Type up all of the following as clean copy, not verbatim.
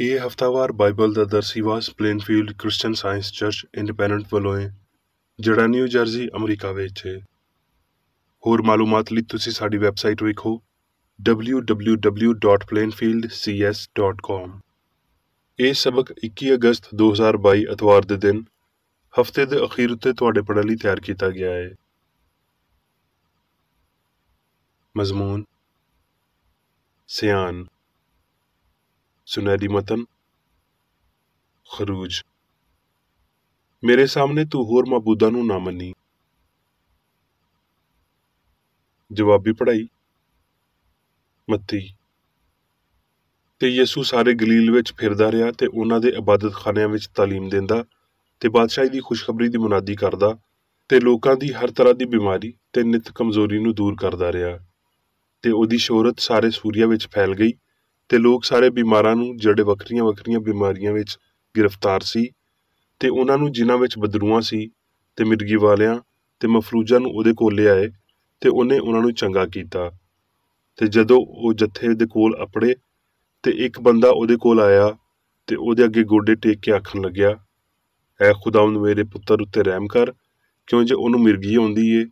ਇਹ ਹਫ਼ਤਾਵਾਰ ਬਾਈਬਲ ਦਾ ਦਰਸੀਵਾਸ Plainfield Christian Science church independent ਵੱਲੋਂ ਹੈ, ਜਿਹੜਾ ਨਿਊ ਜਰਸੀ ਅਮਰੀਕਾ ਵਿੱਚ ਹੈ। ਹੋਰ ਮਾਲੂਮਾਤ ਲਈ ਤੁਸੀਂ ਸਾਡੀ ਵੈਬਸਾਈਟ ਵੇਖੋ www.plainfieldcs.com। ਇਹ ਸਬਕ 21 ਅਗਸਤ 2022 ਐਤਵਾਰ ਦੇ ਦਿਨ ਹਫ਼ਤੇ ਦੇ ਅਖੀਰ ਉੱਤੇ ਤੁਹਾਡੇ ਪੜ੍ਹਨ ਲਈ ਤਿਆਰ ਕੀਤਾ ਗਿਆ ਹੈ। ਮਜ਼ਮੂਨ ਸਿਆਨ ਸੁਨਹਿਰੀ ਮਤਨ ਖਰੂਜ। ਮੇਰੇ ਸਾਹਮਣੇ ਤੂੰ ਹੋਰ ਮਾਬੂਦਾਂ ਨੂੰ ਨਾ ਮੰਨੀ। ਜਵਾਬੀ ਪੜ੍ਹਾਈ ਮੱਤੀ। ਤੇ ਯਿਸੂ ਸਾਰੇ ਗਲੀਲ ਵਿੱਚ ਫਿਰਦਾ ਰਿਹਾ ਤੇ ਉਹਨਾਂ ਦੇ ਇਬਾਦਤਖਾਨਿਆਂ ਵਿੱਚ ਤਾਲੀਮ ਦਿੰਦਾ ਤੇ ਬਾਦਸ਼ਾਹੀ ਦੀ ਖੁਸ਼ਖਬਰੀ ਦੀ ਮੁਨਾਦੀ ਕਰਦਾ ਤੇ ਲੋਕਾਂ ਦੀ ਹਰ ਤਰ੍ਹਾਂ ਦੀ ਬਿਮਾਰੀ ਤੇ ਨਿਤ ਕਮਜ਼ੋਰੀ ਨੂੰ ਦੂਰ ਕਰਦਾ ਰਿਹਾ। ਤੇ ਉਹਦੀ ਸ਼ੋਹਰਤ ਸਾਰੇ ਸੂਰੀਆ ਵਿੱਚ ਫੈਲ ਗਈ ਤੇ ਲੋਕ ਸਾਰੇ ਬਿਮਾਰਾਂ ਨੂੰ, ਜਿਹੜੇ ਵੱਖਰੀਆਂ ਬਿਮਾਰੀਆਂ ਵਿੱਚ ਗ੍ਰਿਫਤਾਰ ਸੀ, ਤੇ ਉਹਨਾਂ ਨੂੰ ਜਿਨ੍ਹਾਂ ਵਿੱਚ ਬਦਰੂਆਂ ਸੀ ਤੇ ਮਿਰਗੀ ਵਾਲਿਆਂ ਤੇ ਮਫਲੂਜਾਂ ਨੂੰ ਉਹਦੇ ਕੋਲ ਲਿਆਏ ਤੇ ਉਹਨੇ ਉਹਨਾਂ ਨੂੰ ਚੰਗਾ ਕੀਤਾ। ਤੇ ਜਦੋਂ ਉਹ ਜੱਥੇ ਦੇ ਕੋਲ ਅਪੜੇ ਤੇ ਇੱਕ ਬੰਦਾ ਉਹਦੇ ਕੋਲ ਆਇਆ ਤੇ ਉਹਦੇ ਅੱਗੇ ਗੋਡੇ ਟੇਕ ਕੇ ਆਖਣ ਲੱਗਿਆ, ਐ ਖੁਦਾਵੰਦ ਮੇਰੇ ਪੁੱਤਰ ਉੱਤੇ ਰਹਿਮ ਕਰ, ਕਿਉਂ ਜੇ ਉਹਨੂੰ ਮਿਰਗੀ ਆਉਂਦੀ ਏ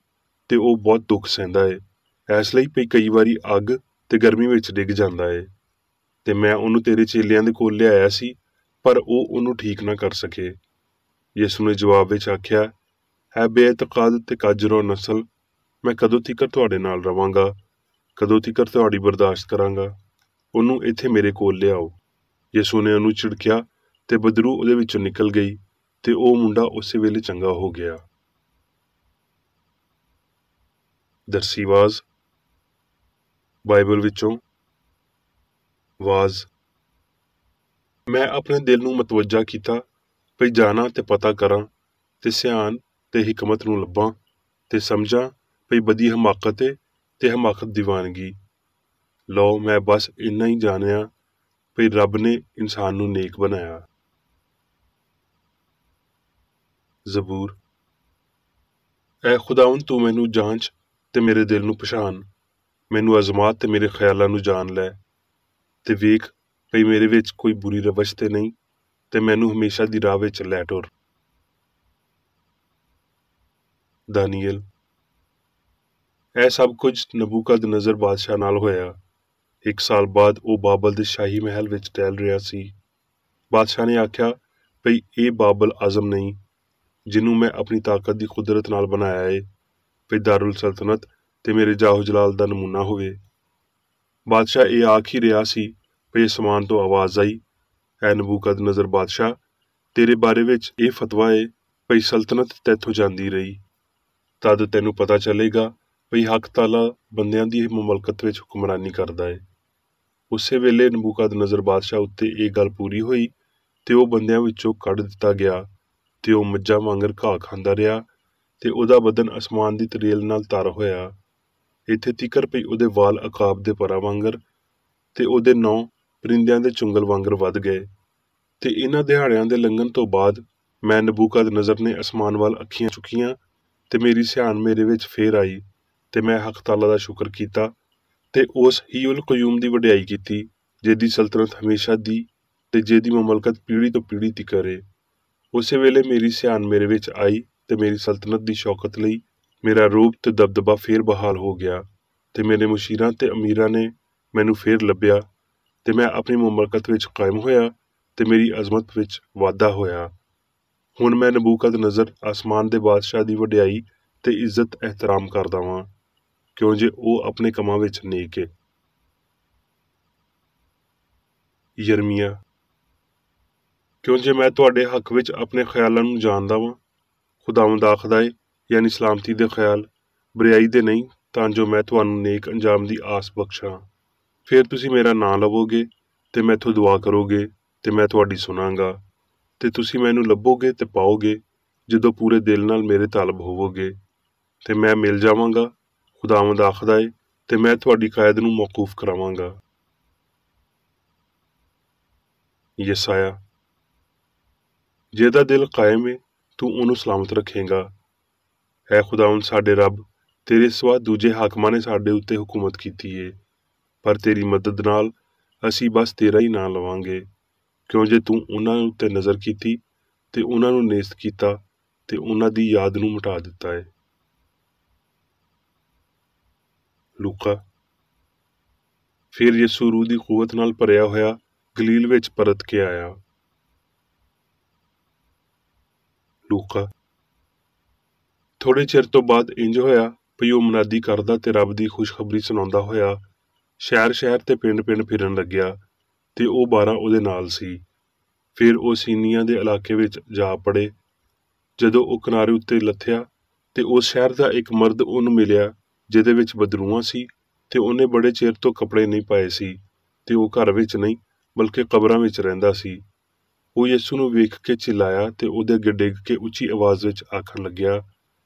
ਤੇ ਉਹ ਬਹੁਤ ਦੁੱਖ ਸਹਿੰਦਾ ਏ, ਇਸ ਲਈ ਵੀ ਕਈ ਵਾਰੀ ਅੱਗ ਤੇ ਗਰਮੀ ਵਿੱਚ ਡਿੱਗ ਜਾਂਦਾ ਏ। ਤੇ ਮੈਂ ਉਹਨੂੰ ਤੇਰੇ ਚੇਲਿਆਂ ਦੇ ਕੋਲ ਲਿਆਇਆ ਸੀ, ਪਰ ਉਹ ਉਹਨੂੰ ਠੀਕ ਨਾ ਕਰ ਸਕੇ। ਯਿਸੂ ਨੇ ਜਵਾਬ ਵਿੱਚ ਆਖਿਆ, ਹੈ ਬੇਇਤਕਾਦ ਤੇ ਕਾਜਰੋ ਨਸਲ, ਮੈਂ ਕਦੋਂ ਤੀਕਰ ਤੁਹਾਡੇ ਨਾਲ ਰਵਾਂਗਾ, ਕਦੋਂ ਤੀਕਰ ਤੁਹਾਡੀ ਬਰਦਾਸ਼ਤ ਕਰਾਂਗਾ, ਉਹਨੂੰ ਇੱਥੇ ਮੇਰੇ ਕੋਲ ਲਿਆਓ। ਯਿਸੂ ਨੇ ਉਹਨੂੰ ਝਿੜਕਿਆ ਤੇ ਬਦਰੂ ਉਹਦੇ ਵਿੱਚੋਂ ਨਿਕਲ ਗਈ ਤੇ ਉਹ ਮੁੰਡਾ ਉਸੇ ਵੇਲੇ ਚੰਗਾ ਹੋ ਗਿਆ। ਦਰਸੀਵਾਜ਼ ਬਾਈਬਲ ਵਿੱਚੋਂ ਵਾਜ਼। ਮੈਂ ਆਪਣੇ ਦਿਲ ਨੂੰ ਮਤਵੱਜਾ ਕੀਤਾ ਭਈ ਜਾਣਾ ਤੇ ਪਤਾ ਕਰਾਂ ਤੇ ਸਿਆਣ ਤੇ ਹਿਕਮਤ ਨੂੰ ਲੱਭਾਂ ਤੇ ਸਮਝਾਂ ਭਈ ਬਦੀ ਹਮਾਕਤ ਏ ਤੇ ਹਮਾਕਤ ਦੀਵਾਨਗੀ। ਲਓ, ਮੈਂ ਬਸ ਇੰਨਾ ਹੀ ਜਾਣਿਆ ਭਈ ਰੱਬ ਨੇ ਇਨਸਾਨ ਨੂੰ ਨੇਕ ਬਣਾਇਆ। ਜ਼ਬੂਰ। ਐ ਖੁਦਾਵੰਦ, ਤੂੰ ਮੈਨੂੰ ਜਾਂਚ ਤੇ ਮੇਰੇ ਦਿਲ ਨੂੰ ਪਛਾਣ, ਮੈਨੂੰ ਅਜ਼ਮਾ ਤੇ ਮੇਰੇ ਖਿਆਲਾਂ ਨੂੰ ਜਾਣ ਲੈ ਤੇ ਵੇਖ ਭਈ ਮੇਰੇ ਵਿੱਚ ਕੋਈ ਬੁਰੀ ਰਵਸ਼ ਤੇ ਨਹੀਂ ਤੇ ਮੈਨੂੰ ਹਮੇਸ਼ਾ ਦੀ ਰਾਹ ਵਿੱਚ ਲੈ ਟੁਰ। ਦਾਨੀਏਲ। ਇਹ ਸਭ ਕੁਝ ਨਬੂਕਦਨਜ਼ਰ ਬਾਦਸ਼ਾਹ ਨਾਲ ਹੋਇਆ। 1 ਸਾਲ ਬਾਅਦ ਉਹ ਬਾਬਲ ਦੇ ਸ਼ਾਹੀ ਮਹਿਲ ਵਿੱਚ ਟਹਿਲ ਰਿਹਾ ਸੀ। ਬਾਦਸ਼ਾਹ ਨੇ ਆਖਿਆ ਭਈ ਇਹ ਬਾਬਲ ਆਜ਼ਮ ਨਹੀਂ, ਜਿਹਨੂੰ ਮੈਂ ਆਪਣੀ ਤਾਕਤ ਦੀ ਕੁਦਰਤ ਨਾਲ ਬਣਾਇਆ ਏ, ਭਈ ਦਾਰੁਲ ਸਲਤਨਤ ਤੇ ਮੇਰੇ ਜਾਹੋ ਜਲਾਲ ਦਾ ਨਮੂਨਾ ਹੋਵੇ। ਬਾਦਸ਼ਾਹ ਇਹ ਆਖ ਹੀ ਰਿਹਾ ਸੀ ਭਈ ਅਸਮਾਨ ਤੋਂ ਆਵਾਜ਼ ਆਈ, ਐ ਨਬੂਕਦਨਜ਼ਰ ਬਾਦਸ਼ਾਹ, ਤੇਰੇ ਬਾਰੇ ਵਿੱਚ ਇਹ ਫਤਵਾ ਏ ਭਈ ਸਲਤਨਤ ਤੈਥੋਂ ਜਾਂਦੀ ਰਹੀ। ਤਦ ਤੈਨੂੰ ਪਤਾ ਚੱਲੇਗਾ ਭਈ ਹੱਕ ਤਾਲਾ ਬੰਦਿਆਂ ਦੀ ਮੁਮਲਕਤ ਵਿੱਚ ਹੁਕਮਰਾਨੀ ਕਰਦਾ ਏ। ਉਸੇ ਵੇਲੇ ਨਬੂਕਦਨਜ਼ਰ ਬਾਦਸ਼ਾਹ ਉੱਤੇ ਇਹ ਗੱਲ ਪੂਰੀ ਹੋਈ ਤੇ ਉਹ ਬੰਦਿਆਂ ਵਿੱਚੋਂ ਕੱਢ ਦਿੱਤਾ ਗਿਆ ਤੇ ਉਹ ਮੱਝਾਂ ਵਾਂਗਰ ਘਾਹ ਖਾਂਦਾ ਰਿਹਾ ਤੇ ਉਹਦਾ ਬਦਨ ਅਸਮਾਨ ਦੀ ਤਰੇਲ ਨਾਲ ਤਰ ਹੋਇਆ, ਇੱਥੇ ਤੀਕਰ ਭਈ ਉਹਦੇ ਵਾਲ ਅਕਾਬ ਦੇ ਪਰਾਂ ਵਾਂਗਰ ਤੇ ਉਹਦੇ ਨਹੁੰ ਪਰਿੰਦਿਆਂ ਦੇ ਚੁੰਗਲ ਵਾਂਗਰ ਵੱਧ ਗਏ। ਤੇ ਇਹਨਾਂ ਦਿਹਾੜਿਆਂ ਦੇ ਲੰਘਣ ਤੋਂ ਬਾਅਦ ਮੈਂ ਨਬੂਕਦਨਜ਼ਰ ਨੇ ਅਸਮਾਨ ਵੱਲ ਅੱਖੀਆਂ ਚੁੱਕੀਆਂ ਤੇ ਮੇਰੀ ਸਿਆਣ ਮੇਰੇ ਵਿੱਚ ਫੇਰ ਆਈ ਤੇ ਮੈਂ ਹੱਕ ਤਾਲਾ ਦਾ ਸ਼ੁਕਰ ਕੀਤਾ ਤੇ ਉਸ ਹੀਉਲ ਕਯੂਮ ਦੀ ਵਡਿਆਈ ਕੀਤੀ, ਜਿਹਦੀ ਸਲਤਨਤ ਹਮੇਸ਼ਾ ਦੀ ਤੇ ਜਿਹਦੀ ਮੁਮਲਕਤ ਪੀੜ੍ਹੀ ਤੋਂ ਪੀੜ੍ਹੀ ਤੀਕਰ ਏ। ਉਸੇ ਵੇਲੇ ਮੇਰੀ ਸਿਆਣ ਮੇਰੇ ਵਿੱਚ ਆਈ ਤੇ ਮੇਰੀ ਸਲਤਨਤ ਦੀ ਸ਼ੌਕਤ ਲਈ ਮੇਰਾ ਰੂਪ ਤੇ ਦਬਦਬਾ ਫੇਰ ਬਹਾਲ ਹੋ ਗਿਆ ਤੇ ਮੇਰੇ ਮੁਸ਼ੀਰਾਂ ਤੇ ਅਮੀਰਾਂ ਨੇ ਮੈਨੂੰ ਫੇਰ ਲੱਭਿਆ ਤੇ ਮੈਂ ਆਪਣੀ ਮੁਮਲਕਤ ਵਿੱਚ ਕਾਇਮ ਹੋਇਆ ਤੇ ਮੇਰੀ ਅਜ਼ਮਤ ਵਿੱਚ ਵਾਧਾ ਹੋਇਆ। ਹੁਣ ਮੈਂ ਨਬੂਕਦਨਜ਼ਰ ਆਸਮਾਨ ਦੇ ਬਾਦਸ਼ਾਹ ਦੀ ਵਡਿਆਈ ਤੇ ਇੱਜ਼ਤ ਇਹਤਰਾਮ ਕਰਦਾ ਵਾਂ, ਕਿਉਂ ਜੇ ਉਹ ਆਪਣੇ ਕੰਮਾਂ ਵਿੱਚ ਨੇਕ ਏ। ਯਰਮੀਆ। ਕਿਉਂ ਜੇ ਮੈਂ ਤੁਹਾਡੇ ਹੱਕ ਵਿੱਚ ਆਪਣੇ ਖਿਆਲਾਂ ਨੂੰ ਜਾਣਦਾ ਵਾਂ, ਖੁਦਾਵੰਦ ਆਖਦਾ ਏ, ਯਾਨੀ ਸਲਾਮਤੀ ਦੇ ਖਿਆਲ, ਬਰਿਆਈ ਦੇ ਨਹੀਂ, ਤਾਂ ਜੋ ਮੈਂ ਤੁਹਾਨੂੰ ਨੇਕ ਅੰਜਾਮ ਦੀ ਆਸ ਬਖਸ਼ਾਂ। ਫਿਰ ਤੁਸੀਂ ਮੇਰਾ ਨਾਂ ਲਵੋਗੇ ਤੇ ਮੈਥੋਂ ਦੁਆ ਕਰੋਗੇ ਤੇ ਮੈਂ ਤੁਹਾਡੀ ਸੁਣਾਂਗਾ ਤੇ ਤੁਸੀਂ ਮੈਨੂੰ ਲੱਭੋਗੇ ਤੇ ਪਾਓਗੇ, ਜਦੋਂ ਪੂਰੇ ਦਿਲ ਨਾਲ ਮੇਰੇ ਤਾਲਬ ਹੋਵੋਗੇ ਤੇ ਮੈਂ ਮਿਲ ਜਾਵਾਂਗਾ, ਖੁਦਾਵੰਦ ਆਖਦਾ ਏ, ਤੇ ਮੈਂ ਤੁਹਾਡੀ ਕਾਇਦ ਨੂੰ ਮੌਕੂਫ ਕਰਾਵਾਂਗਾ। ਯਸਾਇਆ। ਜਿਹਦਾ ਦਿਲ ਕਾਇਮ ਏ, ਤੂੰ ਉਹਨੂੰ ਸਲਾਮਤ ਰੱਖੇਂਗਾ। ਹੈ ਖੁਦਾਵੰਦ ਸਾਡੇ ਰੱਬ, ਤੇਰੇ ਸਿਵਾ ਦੂਜੇ ਹਾਕਮਾਂ ਨੇ ਸਾਡੇ ਉੱਤੇ ਹੁਕੂਮਤ ਕੀਤੀ ਏ, ਪਰ ਤੇਰੀ ਮਦਦ ਨਾਲ ਅਸੀਂ ਬਸ ਤੇਰਾ ਹੀ ਨਾਂ ਲਵਾਂਗੇ, ਕਿਉਂ ਜੇ ਤੂੰ ਉਹਨਾਂ ਉੱਤੇ ਨਜ਼ਰ ਕੀਤੀ ਤੇ ਉਹਨਾਂ ਨੂੰ ਨੇਸਤ ਕੀਤਾ ਤੇ ਉਹਨਾਂ ਦੀ ਯਾਦ ਨੂੰ ਮਿਟਾ ਦਿੱਤਾ ਹੈ। ਲੂਕਾ। ਫਿਰ ਯਿਸੂ ਰੂਹ ਦੀ ਕੂਵਤ ਨਾਲ ਭਰਿਆ ਹੋਇਆ ਗਲੀਲ ਵਿੱਚ ਪਰਤ ਕੇ ਆਇਆ। ਲੂਕਾ। ਥੋੜੇ ਚਿਰ ਤੋਂ ਬਾਅਦ ਇੰਜ ਹੋਇਆ ਵੀ ਉਹ ਮੁਨਾਦੀ ਕਰਦਾ ਤੇ ਰੱਬ ਦੀ ਖੁਸ਼ਖਬਰੀ ਸੁਣਾਉਂਦਾ ਹੋਇਆ ਸ਼ਹਿਰ ਸ਼ਹਿਰ ਤੇ ਪਿੰਡ ਪਿੰਡ ਫਿਰਨ ਲੱਗਿਆ ਤੇ ਉਹ 12 ਉਹਦੇ ਨਾਲ ਸੀ। ਫਿਰ ਉਹ ਸੀਨੀਆਂ ਦੇ ਇਲਾਕੇ ਵਿੱਚ ਜਾ ਪੜੇ। ਜਦੋਂ ਉਹ ਕਿਨਾਰੇ ਉੱਤੇ ਲੱਥਿਆ ਤੇ ਉਸ ਸ਼ਹਿਰ ਦਾ ਇੱਕ ਮਰਦ ਉਹਨੂੰ ਮਿਲਿਆ ਜਿਹਦੇ ਵਿੱਚ ਬਦਰੂਆਂ ਸੀ ਤੇ ਉਹਨੇ ਬੜੇ ਚਿਰ ਤੋਂ ਕੱਪੜੇ ਨਹੀਂ ਪਾਏ ਸੀ ਤੇ ਉਹ ਘਰ ਵਿੱਚ ਨਹੀਂ ਬਲਕਿ ਕਬਰਾਂ ਵਿੱਚ ਰਹਿੰਦਾ ਸੀ। ਉਹ ਯਿਸੂ ਨੂੰ ਵੇਖ ਕੇ ਚਿল্ਲਾਇਆ ਤੇ ਉਹਦੇ ਅੱਗੇ ਡਿੱਗ ਕੇ ਉੱਚੀ ਆਵਾਜ਼ ਵਿੱਚ ਆਖਣ ਲੱਗਿਆ,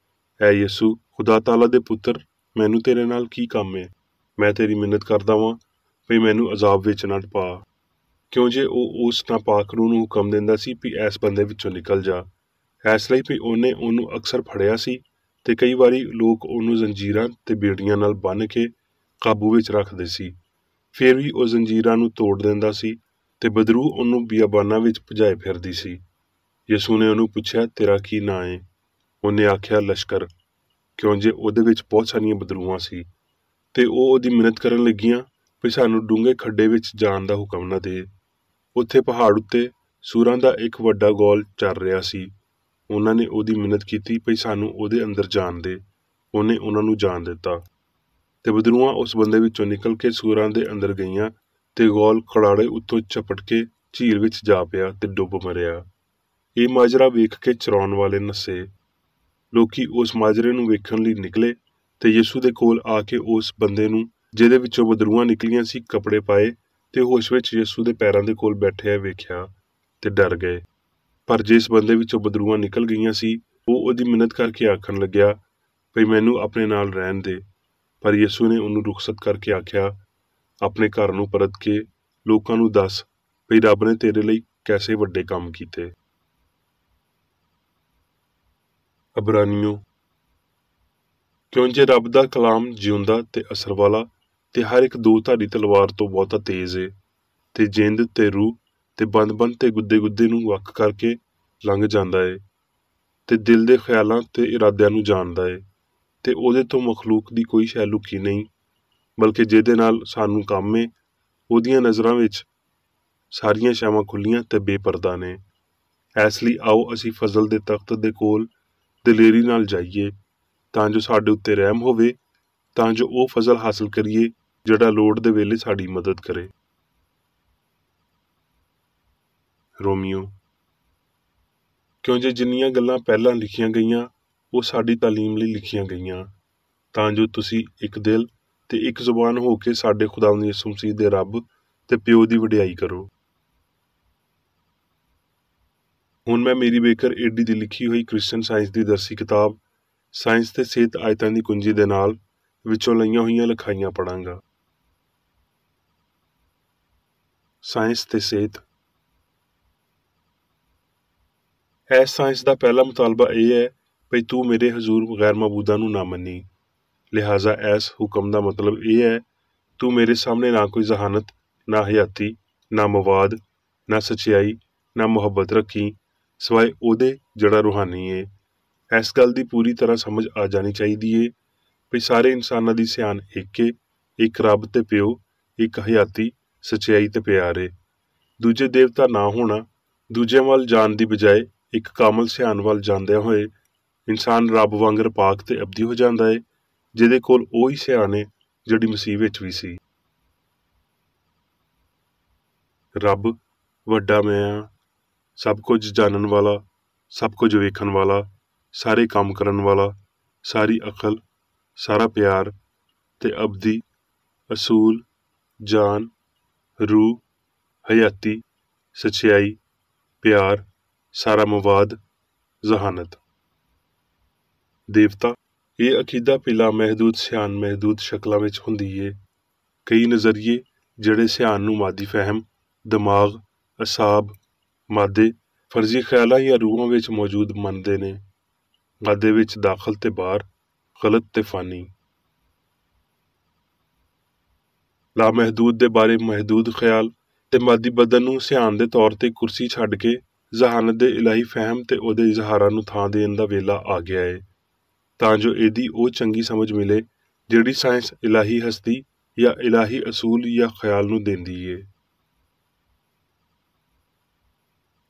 ਐ ਯਿਸੂ, ਖੁਦਾ ਤਾਲਾ ਦੇ ਪੁੱਤਰ, ਮੈਨੂੰ ਤੇਰੇ ਨਾਲ ਕੀ ਕੰਮ ਏ? ਮੈਂ ਤੇਰੀ ਮਿੰਨਤ ਕਰਦਾ ਵਾਂ ਵੀ ਮੈਨੂੰ ਅਜ਼ਾਬ ਵਿੱਚ ਨਾ ਪਾ। ਕਿਉਂ ਜੇ ਉਹ ਉਸ ਨਾਪਾਕ ਰੂਹ ਨੂੰ ਹੁਕਮ ਦਿੰਦਾ ਸੀ ਵੀ ਇਸ ਬੰਦੇ ਵਿੱਚੋਂ ਨਿਕਲ ਜਾ। ਇਸ ਲਈ ਵੀ ਉਹਨੇ ਉਹਨੂੰ ਅਕਸਰ ਫੜਿਆ ਸੀ ਤੇ ਕਈ ਵਾਰੀ ਲੋਕ ਉਹਨੂੰ ਜ਼ੰਜੀਰਾਂ ਤੇ ਬੇੜੀਆਂ ਨਾਲ ਬੰਨ੍ਹ ਕੇ ਕਾਬੂ ਵਿੱਚ ਰੱਖਦੇ ਸੀ। ਫਿਰ ਵੀ ਉਹ ਜ਼ੰਜੀਰਾਂ ਨੂੰ ਤੋੜ ਦਿੰਦਾ ਸੀ ਤੇ ਬਦਰੂ ਉਹਨੂੰ ਬਿਆਬਾਨਾਂ ਵਿੱਚ ਭਜਾਏ ਫਿਰਦੀ ਸੀ। ਯਿਸੂ ਨੇ ਉਹਨੂੰ ਪੁੱਛਿਆ, ਤੇਰਾ ਕੀ ਨਾਂ ਏ? ਉਹਨੇ ਆਖਿਆ, ਲਸ਼ਕਰ, ਕਿਉਂ ਜੇ ਉਹਦੇ ਵਿੱਚ ਬਹੁਤ ਸਾਰੀਆਂ ਬਦਰੂਆਂ ਸੀ। ਤੇ ਉਹ ਉਹਦੀ ਮਿੰਨਤ ਕਰਨ ਲੱਗੀਆਂ ਵੀ ਸਾਨੂੰ ਡੂੰਘੇ ਖੱਡੇ ਵਿੱਚ ਜਾਣ ਦਾ ਹੁਕਮ ਨਾ ਦੇ। ਉੱਥੇ ਪਹਾੜ ਉੱਤੇ ਸੂਰਾਂ ਦਾ ਇੱਕ ਵੱਡਾ ਗੋਲ ਚੱਲ ਰਿਹਾ ਸੀ। ਉਹਨਾਂ ਨੇ ਉਹਦੀ ਮਿੰਨਤ ਕੀਤੀ ਵੀ ਸਾਨੂੰ ਉਹਦੇ ਅੰਦਰ ਜਾਣ ਦੇ। ਉਹਨੇ ਉਹਨਾਂ ਨੂੰ ਜਾਣ ਦਿੱਤਾ ਤੇ ਬਦਰੂਆਂ ਉਸ ਬੰਦੇ ਵਿੱਚੋਂ ਨਿਕਲ ਕੇ ਸੂਰਾਂ ਦੇ ਅੰਦਰ ਗਈਆਂ ਤੇ ਗੋਲ ਖੜਾੜੇ ਉੱਤੋਂ ਝਪਟ ਕੇ ਝੀਲ ਵਿੱਚ ਜਾ ਪਿਆ ਤੇ ਡੁੱਬ ਮਰਿਆ। ਇਹ ਮਾਜਰਾ ਵੇਖ ਕੇ ਚਰਾਉਣ ਵਾਲੇ ਨੱਸੇ। ਲੋਕੀ ਉਸ ਮਾਜਰੇ ਨੂੰ ਵੇਖਣ ਲਈ ਨਿਕਲੇ ਤੇ ਯਿਸੂ ਦੇ ਕੋਲ ਆ ਕੇ ਉਸ ਬੰਦੇ ਨੂੰ ਜਿਹਦੇ ਵਿੱਚੋਂ ਬਦਰੂਆਂ ਨਿਕਲੀਆਂ ਸੀ ਕੱਪੜੇ ਪਾਏ ਤੇ ਹੋਸ਼ ਵਿੱਚ ਯਿਸੂ ਦੇ ਪੈਰਾਂ ਦੇ ਕੋਲ ਬੈਠਿਆ ਵੇਖਿਆ ਤੇ ਡਰ ਗਏ। ਪਰ ਜਿਸ ਬੰਦੇ ਵਿੱਚੋਂ ਬਦਰੂਆਂ ਨਿਕਲ ਗਈਆਂ ਸੀ ਉਹ ਉਹਦੀ ਮਿੰਨਤ ਕਰਕੇ ਆਖਣ ਲੱਗਿਆ ਵੀ ਮੈਨੂੰ ਆਪਣੇ ਨਾਲ ਰਹਿਣ ਦੇ। ਪਰ ਯਿਸੂ ਨੇ ਉਹਨੂੰ ਰੁਖਸਤ ਕਰਕੇ ਆਖਿਆ, ਆਪਣੇ ਘਰ ਨੂੰ ਪਰਤ ਕੇ ਲੋਕਾਂ ਨੂੰ ਦੱਸ ਵੀ ਰੱਬ ਨੇ ਤੇਰੇ ਲਈ ਕੈਸੇ ਵੱਡੇ ਕੰਮ ਕੀਤੇ। ਅਬਰਾਨੀਓ। ਕਿਉਂ ਜੇ ਰੱਬ ਦਾ ਕਲਾਮ ਜਿਉਂਦਾ ਤੇ ਅਸਰ ਵਾਲਾ ਤੇ ਹਰ ਇੱਕ ਦੋ ਧਾਰੀ ਤਲਵਾਰ ਤੋਂ ਬਹੁਤਾ ਤੇਜ਼ ਏ ਤੇ ਜਿੰਦ ਤੇ ਰੂਹ ਤੇ ਬੰਦ ਤੇ ਗੁੱਦੇ ਨੂੰ ਵੱਖ ਕਰਕੇ ਲੰਘ ਜਾਂਦਾ ਏ ਤੇ ਦਿਲ ਦੇ ਖਿਆਲਾਂ ਤੇ ਇਰਾਦਿਆਂ ਨੂੰ ਜਾਣਦਾ ਏ ਤੇ ਉਹਦੇ ਤੋਂ ਮਖਲੂਕ ਦੀ ਕੋਈ ਸ਼ੈ ਲੁਕੀ ਨਹੀਂ, ਬਲਕਿ ਜਿਹਦੇ ਨਾਲ ਸਾਨੂੰ ਕੰਮ ਏ ਉਹਦੀਆਂ ਨਜ਼ਰਾਂ ਵਿੱਚ ਸਾਰੀਆਂ ਸ਼ੈਵਾਂ ਖੁੱਲੀਆਂ ਤੇ ਬੇਪਰਦਾ ਨੇ। ਇਸ ਲਈ ਆਓ ਅਸੀਂ ਫਜ਼ਲ ਦੇ ਤਖਤ ਦੇ ਕੋਲ ਦਲੇਰੀ ਨਾਲ ਜਾਈਏ ਤਾਂ ਜੋ ਸਾਡੇ ਉੱਤੇ ਰਹਿਮ ਹੋਵੇ, ਤਾਂ ਜੋ ਉਹ ਫਜ਼ਲ ਹਾਸਲ ਕਰੀਏ ਜਿਹੜਾ ਲੋੜ ਦੇ ਵੇਲੇ ਸਾਡੀ ਮਦਦ ਕਰੇ। ਰੋਮੀਓ। ਕਿਉਂ ਜੇ ਜਿੰਨੀਆਂ ਗੱਲਾਂ ਪਹਿਲਾਂ ਲਿਖੀਆਂ ਗਈਆਂ ਉਹ ਸਾਡੀ ਤਾਲੀਮ ਲਈ ਲਿਖੀਆਂ ਗਈਆਂ ਤਾਂ ਜੋ ਤੁਸੀਂ ਇੱਕ ਦਿਲ ਤੇ ਇੱਕ ਜ਼ੁਬਾਨ ਹੋ ਕੇ ਸਾਡੇ ਖੁਦਾਵੰਦ ਯਿਸੂ ਮਸੀਹ ਦੇ ਰੱਬ ਤੇ ਪਿਓ ਦੀ ਵਡਿਆਈ ਕਰੋ। ਹੁਣ ਮੈਂ ਮੇਰੀ ਬੇਕਰ ਏਡੀ ਦੀ ਲਿਖੀ ਹੋਈ ਕ੍ਰਿਸਚਨ ਸਾਇੰਸ ਦੀ ਦਰਸੀ ਕਿਤਾਬ ਸਾਇੰਸ ਤੇ ਸਿਹਤ ਆਇਤਾਂ ਦੀ ਕੁੰਜੀ ਦੇ ਨਾਲ ਵਿੱਚੋਂ ਲਈਆਂ ਹੋਈਆਂ ਲਿਖਾਈਆਂ ਪੜਾਂਗਾ। ਸਾਇੰਸ ਤੇ ਸਿਹਤ। ਇਸ ਸਾਇੰਸ ਦਾ ਪਹਿਲਾ ਮੁਤਾਲਬਾ ਇਹ ਹੈ ਵੀ ਤੂੰ ਮੇਰੇ ਹਜ਼ੂਰ ਗੈਰ ਮਬੂਦਾਂ ਨੂੰ ਨਾ ਮੰਨੀ। ਲਿਹਾਜ਼ਾ ਇਸ ਹੁਕਮ ਦਾ ਮਤਲਬ ਇਹ ਹੈ, ਤੂੰ ਮੇਰੇ ਸਾਹਮਣੇ ਨਾ ਕੋਈ ਜ਼ਹਾਨਤ, ਨਾ ਹਯਾਤੀ, ਨਾ ਮਵਾਦ, ਨਾ ਸੱਚਾਈ, ਨਾ ਮੁਹੱਬਤ ਰੱਖੀ ਸਿਵਾਏ ਉਹਦੇ ਜਿਹੜਾ ਰੂਹਾਨੀ ਏ। ਇਸ ਗੱਲ ਦੀ ਪੂਰੀ ਤਰ੍ਹਾਂ ਸਮਝ ਆ ਜਾਣੀ ਚਾਹੀਦੀ ਏ ਵੀ ਸਾਰੇ ਇਨਸਾਨਾਂ ਦੀ ਸਿਆਣ ਇੱਕ ਏ, ਇੱਕ ਰੱਬ ਤੇ ਪਿਓ, ਇੱਕ ਹਯਾਤੀ, ਸੱਚਾਈ ਤੇ ਪਿਆਰ ਏ। ਦੂਜੇ ਦੇਵਤਾ ਨਾ ਹੋਣਾ, ਦੂਜਿਆਂ ਵੱਲ ਜਾਣ ਦੀ ਬਜਾਏ ਇੱਕ ਕਾਮਲ ਸਿਆਣ ਵੱਲ ਜਾਂਦਿਆਂ ਹੋਏ ਇਨਸਾਨ ਰੱਬ ਵਾਂਗ ਰਪਾਕ ਤੇ ਅਬਦੀ ਹੋ ਜਾਂਦਾ ਏ, ਜਿਹਦੇ ਕੋਲ ਉਹੀ ਸਿਆਣ ਏ ਜਿਹੜੀ ਮਸੀਹ ਵਿੱਚ ਵੀ ਸੀ। ਰੱਬ ਵੱਡਾ ਮੈਂ ਆ, ਸਭ ਕੁਝ ਜਾਣਨ ਵਾਲਾ, ਸਭ ਕੁਝ ਵੇਖਣ ਵਾਲਾ, ਸਾਰੇ ਕੰਮ ਕਰਨ ਵਾਲਾ, ਸਾਰੀ ਅਕਲ, ਸਾਰਾ ਪਿਆਰ ਤੇ ਅਬਦੀ, ਅਸੂਲ, ਜਾਨ, ਰੂਹ, ਹਯਾਤੀ, ਸੱਚਾਈ, ਪਿਆਰ, ਸਾਰਾ ਮਵਾਦ, ਜ਼ਹਾਨਤ। ਦੇਵਤਾ। ਇਹ ਅਕੀਦਾ ਪਿਲਾ ਮਹਿਦੂਦ ਸਿਆਣ ਮਹਿਦੂਦ ਸ਼ਕਲਾਂ ਵਿੱਚ ਹੁੰਦੀ ਏ। ਕਈ ਨਜ਼ਰੀਏ ਜਿਹੜੇ ਸਿਆਣ ਨੂੰ ਮਾਦੀ ਫਹਿਮ, ਦਿਮਾਗ, ਅਸਾਬ, ਮਾਦੇ, ਫਰਜ਼ੀ ਖਿਆਲਾਂ ਜਾਂ ਰੂਹਾਂ ਵਿੱਚ ਮੌਜੂਦ ਮੰਨਦੇ ਨੇ। ਮਾਦੇ ਵਿੱਚ ਦਾਖਲ ਤੇ ਬਾਹਰ, ਗਲਤ ਤੇ ਫਾਨੀ। ਲਾਮਹਿਦੂਦ ਦੇ ਬਾਰੇ ਮਹਿਦੂਦ ਖਿਆਲ ਤੇ ਮਾਦੀ ਬਦਨ ਨੂੰ ਸਿਆਣ ਦੇ ਤੌਰ ਤੇ ਕੁਰਸੀ ਛੱਡ ਕੇ ਜ਼ਹਾਨਤ ਦੇ ਇਲਾਹੀ ਫਹਿਮ ਤੇ ਉਹਦੇ ਇਜ਼ਹਾਰਾਂ ਨੂੰ ਥਾਂ ਦੇਣ ਦਾ ਵੇਲਾ ਆ ਗਿਆ ਹੈ, ਤਾਂ ਜੋ ਇਹਦੀ ਉਹ ਚੰਗੀ ਸਮਝ ਮਿਲੇ ਜਿਹੜੀ ਸਾਇੰਸ ਇਲਾਹੀ ਹਸਤੀ ਜਾਂ ਇਲਾਹੀ ਅਸੂਲ ਜਾਂ ਖਿਆਲ ਨੂੰ ਦਿੰਦੀ ਏ।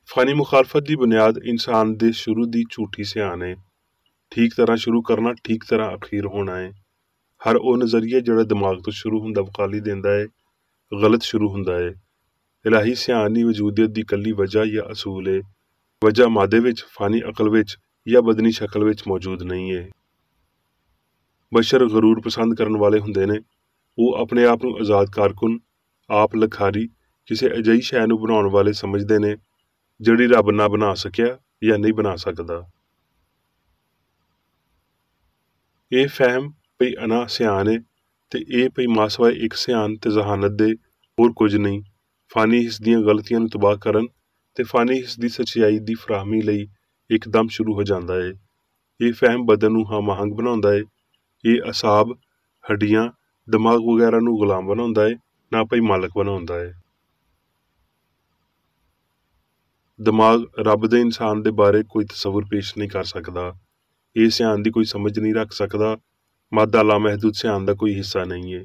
ਫਾਨੀ ਮੁਖਾਲਫਤ ਦੀ ਬੁਨਿਆਦ ਇਨਸਾਨ ਦੇ ਸ਼ੁਰੂ ਦੀ ਝੂਠੀ ਸਿਆਣ ਹੈ। ਠੀਕ ਤਰ੍ਹਾਂ ਸ਼ੁਰੂ ਕਰਨਾ, ਠੀਕ ਤਰ੍ਹਾਂ ਅਖੀਰ ਹੋਣਾ ਹੈ। ਹਰ ਉਹ ਨਜ਼ਰੀਆ ਜਿਹੜਾ ਦਿਮਾਗ ਤੋਂ ਸ਼ੁਰੂ ਹੁੰਦਾ ਵਕਾਲੀ ਦਿੰਦਾ ਹੈ, ਗਲਤ ਸ਼ੁਰੂ ਹੁੰਦਾ ਹੈ। ਇਲਾਹੀ ਸਿਆਣ ਦੀ ਵਜੂਦੀਅਤ ਦੀ ਇਕੱਲੀ ਵਜ੍ਹਾ ਜਾਂ ਅਸੂਲ ਹੈ। ਵਜ੍ਹਾ ਮਾਦੇ ਵਿੱਚ, ਫਾਨੀ ਅਕਲ ਵਿੱਚ ਜਾਂ ਬਦਨੀ ਸ਼ਕਲ ਵਿੱਚ ਮੌਜੂਦ ਨਹੀਂ ਹੈ। ਬਸ਼ਰ ਗਰੂਰ ਪਸੰਦ ਕਰਨ ਵਾਲੇ ਹੁੰਦੇ ਨੇ। ਉਹ ਆਪਣੇ ਆਪ ਨੂੰ ਆਜ਼ਾਦ ਕਾਰਕੁਨ, ਆਪ ਲਖਾਰੀ, ਕਿਸੇ ਅਜਿਹੀ ਸ਼ੈ ਨੂੰ ਬਣਾਉਣ ਵਾਲੇ ਸਮਝਦੇ ਨੇ ਜਿਹੜੀ ਰੱਬ ਨਾ ਬਣਾ ਸਕਿਆ ਜਾਂ ਨਹੀਂ ਬਣਾ ਸਕਦਾ। ਇਹ ਫਹਿਮ ਭਈ ਅਨਾ ਸਿਆਣ ਹੈ ਤੇ ਇਹ ਭਈ ਮਾਸਵਾਏ ਇੱਕ ਸਿਆਣ ਤੇ ਜ਼ਹਾਨਤ ਦੇ ਹੋਰ ਕੁਝ ਨਹੀਂ, ਫਾਨੀ ਹਿੱਸ ਦੀਆਂ ਗਲਤੀਆਂ ਨੂੰ ਤਬਾਹ ਕਰਨ ਤੇ ਫਾਨੀ ਹਿੱਸ ਦੀ ਸੱਚਾਈ ਦੀ ਫਰਾਹਮੀ ਲਈ ਇੱਕਦਮ ਸ਼ੁਰੂ ਹੋ ਜਾਂਦਾ ਹੈ। ਇਹ ਫਹਿਮ ਬਦਨ ਨੂੰ ਹਮਾਹੰਗ ਬਣਾਉਂਦਾ ਹੈ। ਇਹ ਅਸਾਬ, ਹੱਡੀਆਂ, ਦਿਮਾਗ ਵਗੈਰਾ ਨੂੰ ਗੁਲਾਮ ਬਣਾਉਂਦਾ ਹੈ, ਨਾ ਭਈ ਮਾਲਕ ਬਣਾਉਂਦਾ ਹੈ। ਦਿਮਾਗ ਰੱਬ ਦੇ ਇਨਸਾਨ ਦੇ ਬਾਰੇ ਕੋਈ ਤਸਵੁਰ ਪੇਸ਼ ਨਹੀਂ ਕਰ ਸਕਦਾ। ਇਹ ਸਿਆਣ ਦੀ ਕੋਈ ਸਮਝ ਨਹੀਂ ਰੱਖ ਸਕਦਾ। ਮਾਦਾ ਲਾਮਹਿਦੂਦ ਸਿਆਣ ਦਾ ਕੋਈ ਹਿੱਸਾ ਨਹੀਂ ਹੈ।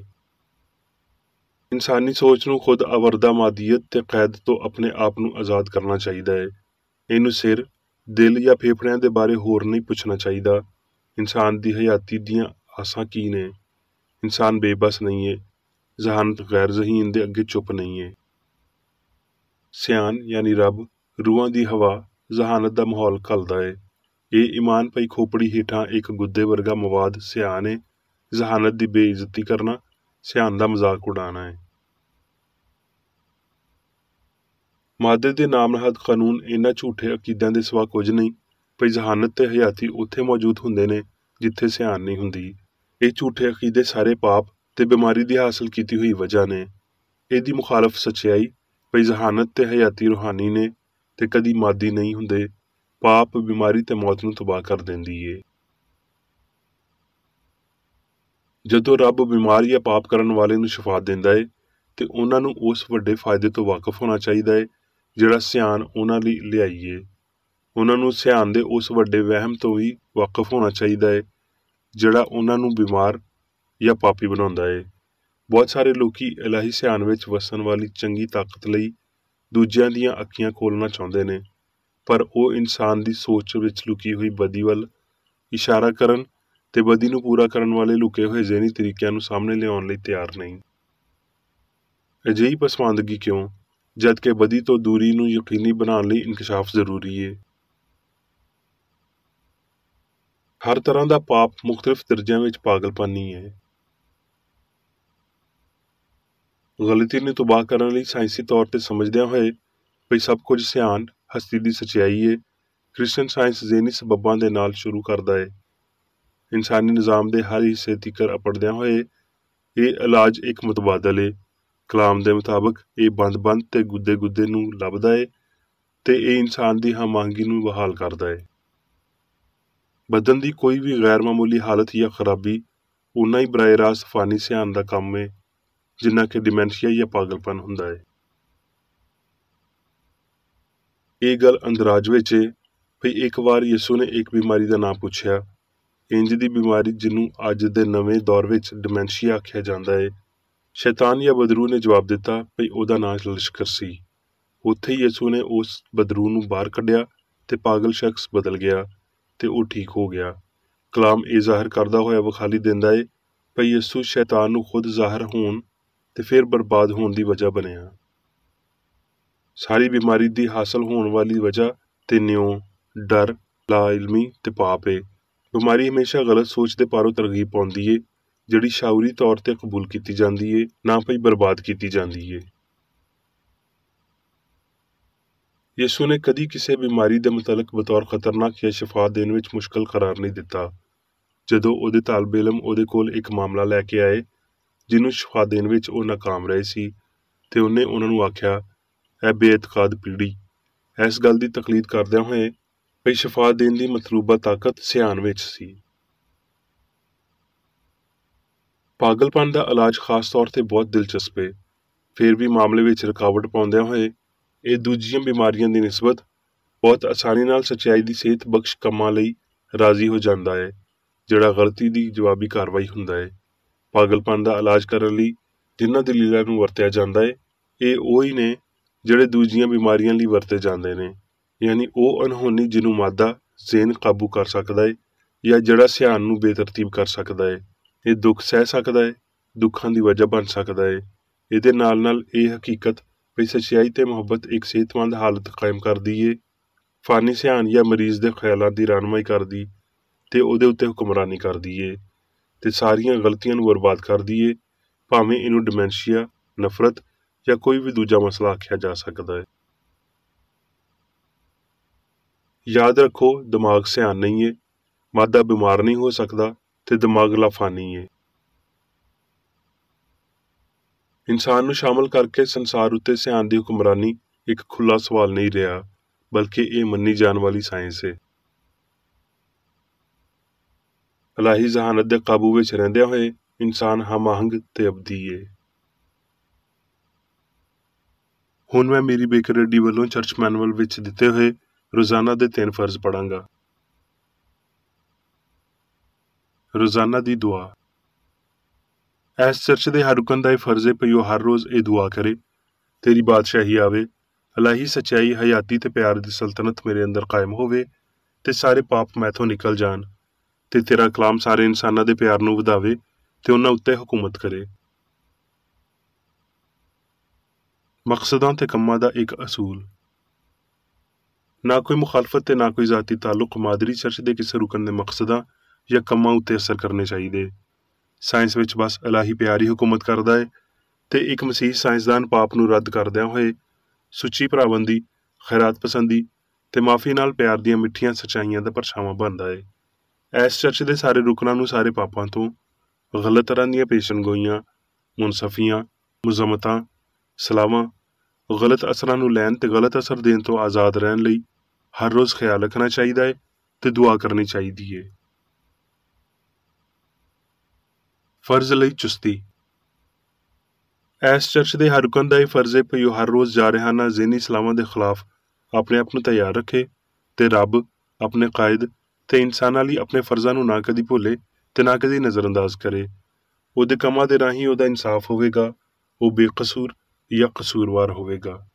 ਇਨਸਾਨੀ ਸੋਚ ਨੂੰ ਖੁਦ ਆਵਰਦਾ ਮਾਦੀਅਤ ਤੇ ਕੈਦ ਤੋਂ ਆਪਣੇ ਆਪ ਨੂੰ ਆਜ਼ਾਦ ਕਰਨਾ ਚਾਹੀਦਾ ਹੈ। ਇਹਨੂੰ ਸਿਰ, ਦਿਲ ਜਾਂ ਫੇਫੜਿਆਂ ਦੇ ਬਾਰੇ ਹੋਰ ਨਹੀਂ ਪੁੱਛਣਾ ਚਾਹੀਦਾ। ਇਨਸਾਨ ਦੀ ਹਯਾਤੀ ਦੀਆਂ ਆਸਾਂ ਕੀ ਨੇ? ਇਨਸਾਨ ਬੇਬਸ ਨਹੀਂ ਹੈ। ਜ਼ਹਾਨਤ ਗੈਰ ਜ਼ਹੀਨ ਦੇ ਅੱਗੇ ਚੁੱਪ ਨਹੀਂ ਹੈ। ਸਿਆਣ ਯਾਨੀ ਰੱਬ ਰੂਹਾਂ ਦੀ ਹਵਾ ਜ਼ਹਾਨਤ ਦਾ ਮਾਹੌਲ ਘੱਲਦਾ ਹੈ। ਇਹ ਈਮਾਨ ਪਈ ਖੋਪੜੀ ਹੇਠਾਂ ਇੱਕ ਗੁੱਦੇ ਵਰਗਾ ਮਵਾਦ ਸਿਆਣ ਹੈ। ਜ਼ਹਾਨਤ ਦੀ ਬੇਇੱਜ਼ਤੀ ਕਰਨਾ ਸਿਆਣ ਦਾ ਮਜ਼ਾਕ ਉਡਾਉਣਾ ਹੈ। ਮਾਦੇ ਦੇ ਨਾਮਨਹਦ ਕਾਨੂੰਨ ਇਹਨਾਂ ਝੂਠੇ ਅਕੀਦਿਆਂ ਦੇ ਸਿਵਾ ਕੁਝ ਨਹੀਂ ਭਈ ਜ਼ਹਾਨਤ ਤੇ ਹਯਾਤੀ ਉੱਥੇ ਮੌਜੂਦ ਹੁੰਦੇ ਨੇ ਜਿੱਥੇ ਸਿਆਣ ਨਹੀਂ ਹੁੰਦੀ। ਇਹ ਝੂਠੇ ਅਕੀਦੇ ਸਾਰੇ ਪਾਪ ਤੇ ਬਿਮਾਰੀ ਦੀ ਹਾਸਲ ਕੀਤੀ ਹੋਈ ਵਜ੍ਹਾ ਨੇ। ਇਹਦੀ ਮੁਖਾਲਫ ਸੱਚਾਈ ਭਈ ਜ਼ਹਾਨਤ ਤੇ ਹਯਾਤੀ ਰੂਹਾਨੀ ਨੇ ਤੇ ਕਦੀ ਮਾਦੀ ਨਹੀਂ ਹੁੰਦੇ। ਪਾਪ, ਬਿਮਾਰੀ ਤੇ ਮੌਤ ਨੂੰ ਤਬਾਹ ਕਰ ਦਿੰਦੀ ਏ। ਜਦੋਂ ਰੱਬ ਬਿਮਾਰ ਜਾਂ ਪਾਪ ਕਰਨ ਵਾਲੇ ਨੂੰ ਸ਼ਿਫਾ ਦਿੰਦਾ ਏ ਤੇ ਉਹਨਾਂ ਨੂੰ ਉਸ ਵੱਡੇ ਫਾਇਦੇ ਤੋਂ ਵਾਕਿਫ ਹੋਣਾ ਚਾਹੀਦਾ ਏ ਜਿਹੜਾ ਸਿਆਣ ਉਹਨਾਂ ਲਈ ਲਿਆਈਏ। ਉਹਨਾਂ ਨੂੰ ਸਿਆਣ ਦੇ ਉਸ ਵੱਡੇ ਵਹਿਮ ਤੋਂ ਵੀ ਵਾਕਿਫ ਹੋਣਾ ਚਾਹੀਦਾ ਏ ਜਿਹੜਾ ਉਹਨਾਂ ਨੂੰ ਬਿਮਾਰ ਜਾਂ ਪਾਪੀ ਬਣਾਉਂਦਾ ਏ। ਬਹੁਤ ਸਾਰੇ ਲੋਕੀ ਇਲਾਹੀ ਸਿਆਣ ਵਿੱਚ ਵਸਣ ਵਾਲੀ ਚੰਗੀ ਤਾਕਤ ਲਈ ਦੂਜਿਆਂ ਦੀਆਂ ਅੱਖੀਆਂ ਖੋਲ੍ਹਣਾ ਚਾਹੁੰਦੇ ਨੇ, ਪਰ ਉਹ ਇਨਸਾਨ ਦੀ ਸੋਚ ਵਿੱਚ ਲੁਕੀ ਹੋਈ ਬਦੀ ਵੱਲ ਇਸ਼ਾਰਾ ਕਰਨ ਤੇ ਬਦੀ ਨੂੰ ਪੂਰਾ ਕਰਨ ਵਾਲੇ ਲੁਕੇ ਹੋਏ ਜ਼ਹਿਨੀ ਤਰੀਕਿਆਂ ਨੂੰ ਸਾਹਮਣੇ ਲਿਆਉਣ ਲਈ ਤਿਆਰ ਨਹੀਂ। ਅਜਿਹੀ ਪਸਮਾਨਦਗੀ ਕਿਉਂ, ਜਦ ਕਿ ਬਦੀ ਤੋਂ ਦੂਰੀ ਨੂੰ ਯਕੀਨੀ ਬਣਾਉਣ ਲਈ ਇਨਕਸ਼ਾਫ ਜ਼ਰੂਰੀ ਏ। ਹਰ ਤਰ੍ਹਾਂ ਦਾ ਪਾਪ ਮੁਖਤਲਿਫ ਦਰਜਿਆਂ ਵਿੱਚ ਪਾਗਲਪਾਨੀ ਹੈ। ਗਲਤੀ ਨੂੰ ਤਬਾਹ ਕਰਨ ਲਈ ਸਾਇੰਸੀ ਤੌਰ ਤੇ ਸਮਝਦਿਆਂ ਹੋਏ ਭਈ ਸਭ ਕੁਝ ਸਿਆਣ ਹਸਤੀ ਦੀ ਸੱਚਾਈ ਏ, ਕ੍ਰਿਸਚਨ ਸਾਇੰਸ ਜ਼ਹਿਨੀ ਸਬੱਬਾਂ ਦੇ ਨਾਲ ਸ਼ੁਰੂ ਕਰਦਾ ਏ। ਇਨਸਾਨੀ ਨਿਜ਼ਾਮ ਦੇ ਹਰ ਹਿੱਸੇ ਤੀਕਰ ਅਪੜਦਿਆਂ ਹੋਏ ਇਹ ਇਲਾਜ ਇੱਕ ਮੁਤਬਾਦਲ ਏ। ਕਲਾਮ ਦੇ ਮੁਤਾਬਕ ਇਹ ਬੰਦ ਤੇ ਗੁੱਦੇ ਨੂੰ ਲੱਭਦਾ ਏ ਤੇ ਇਹ ਇਨਸਾਨ ਦੀ ਹਮਾਹੰਗੀ ਨੂੰ ਬਹਾਲ ਕਰਦਾ ਏ। ਬਦਨ ਦੀ ਕੋਈ ਵੀ ਗੈਰ ਮਾਮੂਲੀ ਹਾਲਤ ਜਾਂ ਖਰਾਬੀ ਉਨਾ ਹੀ ਬਰਾਏ ਰਾਸਤ ਫਾਨੀ ਸਿਆਣ ਦਾ ਕੰਮ ਏ ਜਿੰਨਾ ਕਿ ਡਿਮੈਂਸ਼ੀਆ ਜਾਂ ਪਾਗਲਪਨ ਹੁੰਦਾ ਏ। ਇਹ ਗੱਲ ਅੰਦਰਾਜ ਵਿੱਚ ਏ ਭਈ ਇੱਕ ਵਾਰ ਯਿਸੂ ਨੇ ਇੱਕ ਬਿਮਾਰੀ ਦਾ ਨਾਂ ਪੁੱਛਿਆ, ਇੰਜ ਦੀ ਬਿਮਾਰੀ ਜਿਹਨੂੰ ਅੱਜ ਦੇ ਨਵੇਂ ਦੌਰ ਵਿੱਚ ਡਿਮੈਂਸ਼ੀਆ ਆਖਿਆ ਜਾਂਦਾ ਏ। ਸ਼ੈਤਾਨ ਜਾਂ ਬਦਰੂ ਨੇ ਜਵਾਬ ਦਿੱਤਾ ਭਈ ਉਹਦਾ ਨਾਂ ਲਸ਼ਕਰ ਸੀ। ਉੱਥੇ ਹੀ ਯਿਸੂ ਨੇ ਉਸ ਬਦਰੂ ਨੂੰ ਬਾਹਰ ਕੱਢਿਆ ਤੇ ਪਾਗਲ ਸ਼ਖਸ ਬਦਲ ਗਿਆ ਤੇ ਉਹ ਠੀਕ ਹੋ ਗਿਆ। ਕਲਾਮ ਇਹ ਜ਼ਾਹਿਰ ਕਰਦਾ ਹੋਇਆ ਵਿਖਾਲੀ ਦਿੰਦਾ ਏ ਭਈ ਯਿਸੂ ਸ਼ੈਤਾਨ ਨੂੰ ਖੁਦ ਜ਼ਾਹਿਰ ਹੋਣ ਤੇ ਫਿਰ ਬਰਬਾਦ ਹੋਣ ਦੀ ਵਜ੍ਹਾ ਬਣਿਆ। ਸਾਰੀ ਬਿਮਾਰੀ ਦੀ ਹਾਸਲ ਹੋਣ ਵਾਲੀ ਵਜ੍ਹਾ ਤੇ ਨਿਉ, ਡਰ, ਲਾ ਇਲਮੀ ਤੇ ਪਾਪ ਏ। ਬਿਮਾਰੀ ਹਮੇਸ਼ਾ ਗਲਤ ਸੋਚ ਦੇ ਪਾਰੋਂ ਤਰਗੀਬ ਪਾਉਂਦੀ ਏ ਜਿਹੜੀ ਸ਼ਾਉਰੀ ਤੌਰ ਤੇ ਕਬੂਲ ਕੀਤੀ ਜਾਂਦੀ ਏ, ਨਾ ਭਈ ਬਰਬਾਦ ਕੀਤੀ ਜਾਂਦੀ ਏ। ਯਿਸੂ ਨੇ ਕਦੀ ਕਿਸੇ ਬਿਮਾਰੀ ਦੇ ਮੁਤਲਕ ਬਤੌਰ ਖਤਰਨਾਕ ਜਾਂ ਸ਼ਿਫਾ ਦੇਣ ਵਿੱਚ ਮੁਸ਼ਕਲ ਕਰਾਰ ਨਹੀਂ ਦਿੱਤਾ। ਜਦੋਂ ਉਹਦੇ ਤਾਲਬ ਇਲਮ ਉਹਦੇ ਕੋਲ ਇੱਕ ਮਾਮਲਾ ਲੈ ਕੇ ਆਏ ਜਿਹਨੂੰ ਸ਼ਿਫਾ ਦੇਣ ਵਿੱਚ ਉਹ ਨਾਕਾਮ ਰਹੇ ਸੀ ਤੇ ਉਹਨੇ ਉਹਨਾਂ ਨੂੰ ਆਖਿਆ, ਇਹ ਬੇਇਤਕਾਦ ਪੀੜ੍ਹੀ, ਇਸ ਗੱਲ ਦੀ ਤਕਲੀਦ ਕਰਦਿਆਂ ਹੋਏ ਭਈ ਸ਼ਿਫਾ ਦੇਣ ਦੀ ਮਤਲੂਬਾ ਤਾਕਤ ਸਿਆਣ ਵਿੱਚ ਸੀ। ਪਾਗਲਪਨ ਦਾ ਇਲਾਜ ਖਾਸ ਤੌਰ ਤੇ ਬਹੁਤ ਦਿਲਚਸਪ ਏ। ਫਿਰ ਵੀ ਮਾਮਲੇ ਵਿੱਚ ਰੁਕਾਵਟ ਪਾਉਂਦਿਆਂ ਹੋਏ ਇਹ ਦੂਜੀਆਂ ਬਿਮਾਰੀਆਂ ਦੀ ਨਿਸਬਤ ਬਹੁਤ ਆਸਾਨੀ ਨਾਲ ਸੱਚਾਈ ਦੀ ਸਿਹਤ ਬਖਸ਼ ਕੰਮਾਂ ਲਈ ਰਾਜ਼ੀ ਹੋ ਜਾਂਦਾ ਹੈ, ਜਿਹੜਾ ਗਲਤੀ ਦੀ ਜਵਾਬੀ ਕਾਰਵਾਈ ਹੁੰਦਾ ਹੈ। ਪਾਗਲਪਨ ਦਾ ਇਲਾਜ ਕਰਨ ਲਈ ਜਿਨ੍ਹਾਂ ਦਲੀਲਾਂ ਨੂੰ ਵਰਤਿਆ ਜਾਂਦਾ ਹੈ, ਇਹ ਉਹੀ ਨੇ ਜਿਹੜੇ ਦੂਜੀਆਂ ਬਿਮਾਰੀਆਂ ਲਈ ਵਰਤੇ ਜਾਂਦੇ ਨੇ, ਯਾਨੀ ਉਹ ਅਨਹੋਨੀ ਜਿਹਨੂੰ ਮਾਦਾ ਜ਼ੇਨ ਕਾਬੂ ਕਰ ਸਕਦਾ ਹੈ ਜਾਂ ਜਿਹੜਾ ਸਿਆਣ ਨੂੰ ਬੇਤਰਤੀਬ ਕਰ ਸਕਦਾ ਹੈ। ਇਹ ਦੁੱਖ ਸਹਿ ਸਕਦਾ ਹੈ, ਦੁੱਖਾਂ ਦੀ ਵਜ੍ਹਾ ਬਣ ਸਕਦਾ ਹੈ। ਇਹਦੇ ਨਾਲ ਇਹ ਹਕੀਕਤ ਵੀ ਸੱਚਾਈ ਤੇ ਮੁਹੱਬਤ ਇੱਕ ਸਿਹਤਮੰਦ ਹਾਲਤ ਕਾਇਮ ਕਰਦੀ ਏ, ਫਾਨੀ ਸਿਆਣ ਜਾਂ ਮਰੀਜ਼ ਦੇ ਖਿਆਲਾਂ ਦੀ ਰਹਿਨੁਮਾਈ ਕਰਦੀ ਤੇ ਉਹਦੇ ਉੱਤੇ ਹੁਕਮਰਾਨੀ ਕਰਦੀ ਏ ਤੇ ਸਾਰੀਆਂ ਗਲਤੀਆਂ ਨੂੰ ਬਰਬਾਦ ਕਰਦੀ ਏ, ਭਾਵੇਂ ਇਹਨੂੰ ਡਿਮੈਂਸ਼ੀਆ, ਨਫ਼ਰਤ ਜਾਂ ਕੋਈ ਵੀ ਦੂਜਾ ਮਸਲਾ ਆਖਿਆ ਜਾ ਸਕਦਾ ਹੈ। ਯਾਦ ਰੱਖੋ, ਦਿਮਾਗ ਸਿਆਣ ਨਹੀਂ ਏ, ਮਾਦਾ ਬਿਮਾਰ ਨਹੀਂ ਹੋ ਸਕਦਾ ਤੇ ਦਿਮਾਗ ਲਾਫਾਨੀ ਏ। ਇਨਸਾਨ ਨੂੰ ਸ਼ਾਮਲ ਕਰਕੇ ਸੰਸਾਰ ਉੱਤੇ ਸਿਆਣ ਦੀ ਹੁਕਮਰਾਨੀ ਇੱਕ ਖੁੱਲ੍ਹਾ ਸਵਾਲ ਨਹੀਂ ਰਿਹਾ, ਬਲਕਿ ਇਹ ਮੰਨੀ ਜਾਣ ਵਾਲੀ ਸਾਇੰਸ ਹੈ। ਇਲਾਹੀ ਜ਼ਹਾਨਤ ਦੇ ਕਾਬੂ ਵਿੱਚ ਰਹਿੰਦਿਆਂ ਹੋਏ ਇਨਸਾਨ ਹਮ-ਆਹੰਗ ਤੇ ਅਬਦੀ ਏ। ਹੁਣ ਮੈਂ ਮੇਰੀ ਬੇਕਰ ਰੈਡੀ ਵੱਲੋਂ ਚਰਚ ਮੈਨੂਅਲ ਵਿੱਚ ਦਿੱਤੇ ਹੋਏ ਰੋਜ਼ਾਨਾ ਦੇ 3 ਫਰਜ਼ ਪੜਾਂਗਾ। ਰੋਜ਼ਾਨਾ ਦੀ ਦੁਆ। ਇਸ ਚਰਚ ਦੇ ਹਰ ਰੁਕਨ ਦਾ ਇਹ ਫਰਜ਼ ਹੈ ਕਿ ਉਹ ਹਰ ਰੋਜ਼ ਇਹ ਦੁਆ ਕਰੇ, ਤੇਰੀ ਬਾਦਸ਼ਾਹੀ ਆਵੇ, ਇਲਾਹੀ ਸੱਚਾਈ, ਹਯਾਤੀ ਤੇ ਪਿਆਰ ਦੀ ਸਲਤਨਤ ਮੇਰੇ ਅੰਦਰ ਕਾਇਮ ਹੋਵੇ ਤੇ ਸਾਰੇ ਪਾਪ ਮੈਥੋਂ ਨਿਕਲ ਜਾਣ ਤੇ ਤੇਰਾ ਕਲਾਮ ਸਾਰੇ ਇਨਸਾਨਾਂ ਦੇ ਪਿਆਰ ਨੂੰ ਵਧਾਵੇ ਤੇ ਉਹਨਾਂ ਉੱਤੇ ਹਕੂਮਤ ਕਰੇ। ਮਕਸਦਾਂ ਤੇ ਕੰਮਾਂ ਦਾ ਇੱਕ ਅਸੂਲ। ਨਾ ਕੋਈ ਮੁਖਾਲਫਤ ਤੇ ਨਾ ਕੋਈ ਜ਼ਾਤੀ ਤਾਲੁਕ ਮਾਦਰੀ ਚਰਚ ਦੇ ਕਿਸੇ ਰੁਕਨ ਦੇ ਮਕਸਦਾਂ ਜਾਂ ਕੰਮਾਂ ਉੱਤੇ ਅਸਰ ਕਰਨੇ ਚਾਹੀਦੇ। ਸਾਇੰਸ ਵਿੱਚ ਬਸ ਇਲਾਹੀ ਪਿਆਰ ਹੀ ਹੁਕੂਮਤ ਕਰਦਾ ਹੈ ਤੇ ਇੱਕ ਮਸੀਹ ਸਾਇੰਸਦਾਨ ਪਾਪ ਨੂੰ ਰੱਦ ਕਰਦਿਆਂ ਹੋਏ ਸੁੱਚੀ ਭਰਾਬੰਦੀ, ਖੈਰਾਤ ਪਸੰਦੀ ਤੇ ਮਾਫੀ ਨਾਲ ਪਿਆਰ ਦੀਆਂ ਮਿੱਠੀਆਂ ਸੱਚਾਈਆਂ ਦਾ ਪਰਛਾਵਾਂ ਬਣਦਾ ਹੈ। ਇਸ ਚਰਚ ਦੇ ਸਾਰੇ ਰੁਕਨਾਂ ਨੂੰ ਸਾਰੇ ਪਾਪਾਂ ਤੋਂ, ਗਲਤ ਤਰ੍ਹਾਂ ਦੀਆਂ ਪੇਸ਼ਨਗੋਈਆਂ, ਮੁਨਸਫੀਆਂ, ਮੁਜ਼ਮਤਾਂ, ਸਲਾਵਾਂ, ਗਲਤ ਅਸਰਾਂ ਨੂੰ ਲੈਣ ਤੇ ਗਲਤ ਅਸਰ ਦੇਣ ਤੋਂ ਆਜ਼ਾਦ ਰਹਿਣ ਲਈ ਹਰ ਰੋਜ਼ ਖਿਆਲ ਰੱਖਣਾ ਚਾਹੀਦਾ ਹੈ ਤੇ ਦੁਆ ਕਰਨੀ ਚਾਹੀਦੀ ਹੈ। ਫਰਜ਼ ਲਈ ਚੁਸਤੀ। ਇਸ ਚਰਚ ਦੇ ਹਰ ਰੁਕਨ ਦਾ ਇਹ ਫਰਜ਼ ਹੈ ਕਿ ਉਹ ਹਰ ਰੋਜ਼ ਜਾਰਹਾਨਾ ਜ਼ਹਿਨੀ ਸਲਾਵਾਂ ਦੇ ਖਿਲਾਫ ਆਪਣੇ ਆਪ ਨੂੰ ਤਿਆਰ ਰੱਖੇ ਤੇ ਰੱਬ, ਆਪਣੇ ਕਾਇਦ ਤੇ ਇਨਸਾਨਾਂ ਲਈ ਆਪਣੇ ਫਰਜ਼ਾਂ ਨੂੰ ਨਾ ਕਦੀ ਭੁੱਲੇ ਤੇ ਨਾ ਕਦੀ ਨਜ਼ਰਅੰਦਾਜ਼ ਕਰੇ। ਉਹਦੇ ਕੰਮਾਂ ਦੇ ਰਾਹੀਂ ਉਹਦਾ ਇਨਸਾਫ ਹੋਵੇਗਾ, ਉਹ ਬੇਕਸੂਰ ਜਾਂ ਕਸੂਰਵਾਰ ਹੋਵੇਗਾ।